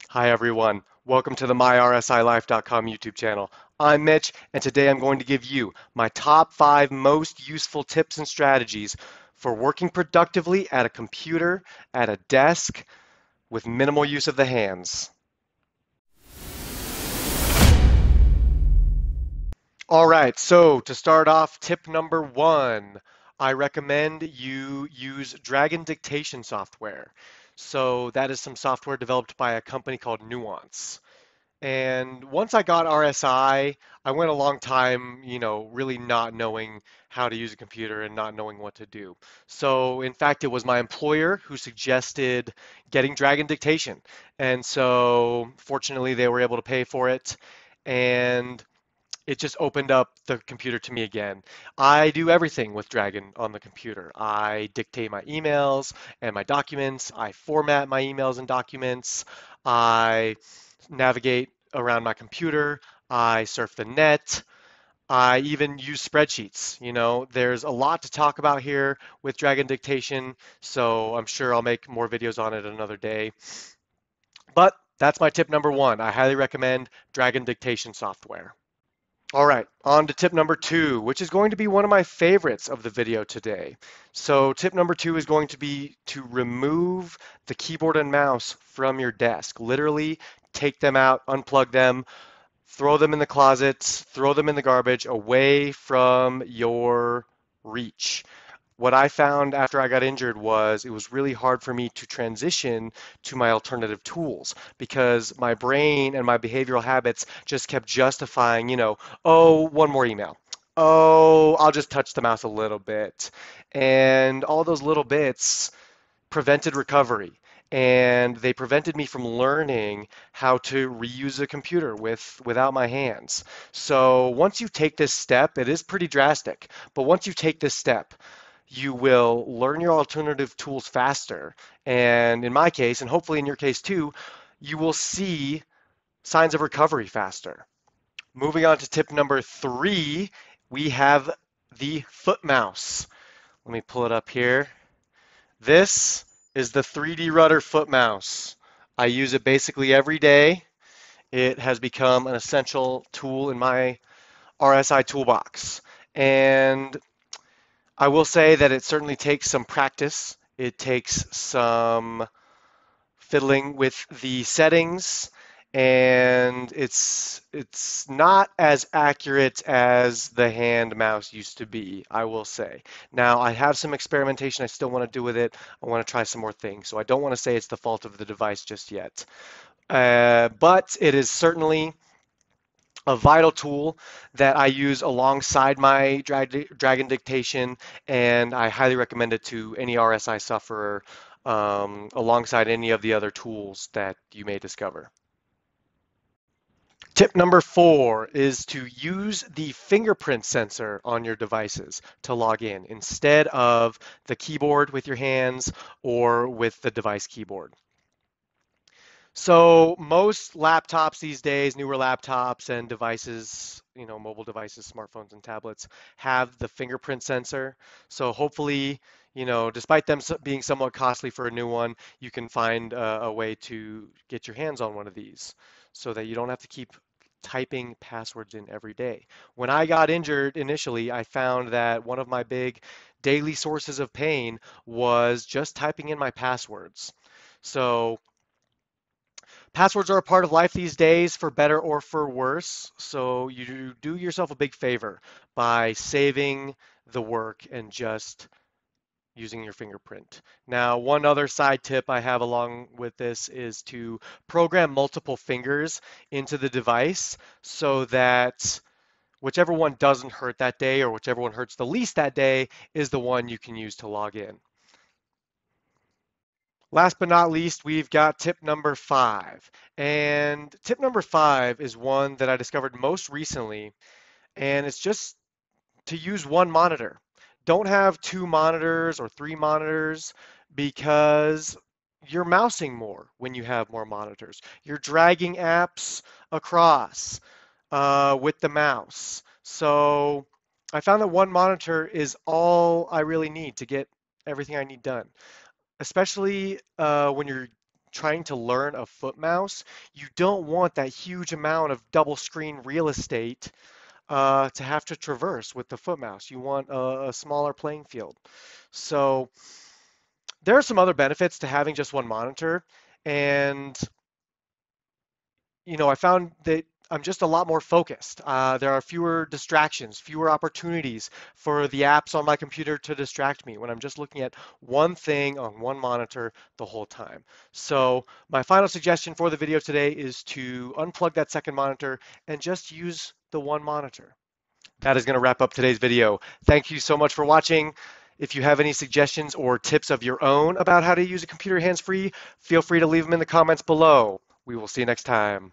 Hi everyone, welcome to the MyRSILife.com YouTube channel. I'm Mitch, and today I'm going to give you my top 5 most useful tips and strategies for working productively at a computer, at a desk, with minimal use of the hands. All right, so to start off, tip number 1, I recommend you use Dragon Dictation software. So that is some software developed by a company called Nuance. And once I got RSI, I went a long time, really not knowing how to use a computer and not knowing what to do. So, in fact, it was my employer who suggested getting Dragon Dictation. And so, fortunately, they were able to pay for it. And it just opened up the computer to me again. I do everything with Dragon on the computer. I dictate my emails and my documents. I format my emails and documents. I navigate around my computer. I surf the net. I even use spreadsheets. There's a lot to talk about here with Dragon Dictation, so I'm sure I'll make more videos on it another day. But that's my tip number 1. I highly recommend Dragon Dictation software. All right, on to tip number 2, which is going to be one of my favorites of the video today. So tip number 2 is going to be to remove the keyboard and mouse from your desk. Literally take them out, unplug them, throw them in the closet, throw them in the garbage, away from your reach. What I found after I got injured was it was really hard for me to transition to my alternative tools because my brain and my behavioral habits just kept justifying, oh, one more email. Oh, I'll just touch the mouse a little bit. And all those little bits prevented recovery. And they prevented me from learning how to reuse a computer without my hands. So once you take this step, it is pretty drastic, but once you take this step, you will learn your alternative tools faster. And in my case, and hopefully in your case too, you will see signs of recovery faster. Moving on to tip number 3, we have the foot mouse. Let me pull it up here. This is the 3D Rudder foot mouse. I use it basically every day. It has become an essential tool in my RSI toolbox. And I will say that it certainly takes some practice. It takes some fiddling with the settings, and it's not as accurate as the hand mouse used to be, I will say. Now, I have some experimentation I still want to do with it. I want to try some more things, so I don't want to say it's the fault of the device just yet. But it is certainly a vital tool that I use alongside my Dragon Dictation, and I highly recommend it to any RSI sufferer alongside any of the other tools that you may discover. Tip number 4 is to use the fingerprint sensor on your devices to log in instead of the keyboard with your hands or with the device keyboard. So most laptops these days, newer laptops and devices, mobile devices, smartphones and tablets have the fingerprint sensor. So hopefully, despite them being somewhat costly for a new one, you can find a way to get your hands on one of these so that you don't have to keep typing passwords in every day. When I got injured initially, I found that one of my big daily sources of pain was just typing in my passwords. So passwords are a part of life these days, for better or for worse. So you do yourself a big favor by saving the work and just using your fingerprint. Now, one other side tip I have along with this is to program multiple fingers into the device so that whichever one doesn't hurt that day or whichever one hurts the least that day is the one you can use to log in. Last but not least, we've got tip number 5. And tip number 5 is one that I discovered most recently, and it's just to use one monitor. Don't have 2 monitors or 3 monitors because you're mousing more when you have more monitors. You're dragging apps across with the mouse. So I found that one monitor is all I really need to get everything I need done, especially when you're trying to learn a foot mouse, you don't want that huge amount of double screen real estate to have to traverse with the foot mouse. You want a smaller playing field. So there are some other benefits to having just one monitor, and I found that I'm just a lot more focused. There are fewer distractions, fewer opportunities for the apps on my computer to distract me when I'm just looking at one thing on one monitor the whole time. So my final suggestion for the video today is to unplug that second monitor and just use the one monitor. That is going to wrap up today's video. Thank you so much for watching. If you have any suggestions or tips of your own about how to use a computer hands-free, feel free to leave them in the comments below. We will see you next time.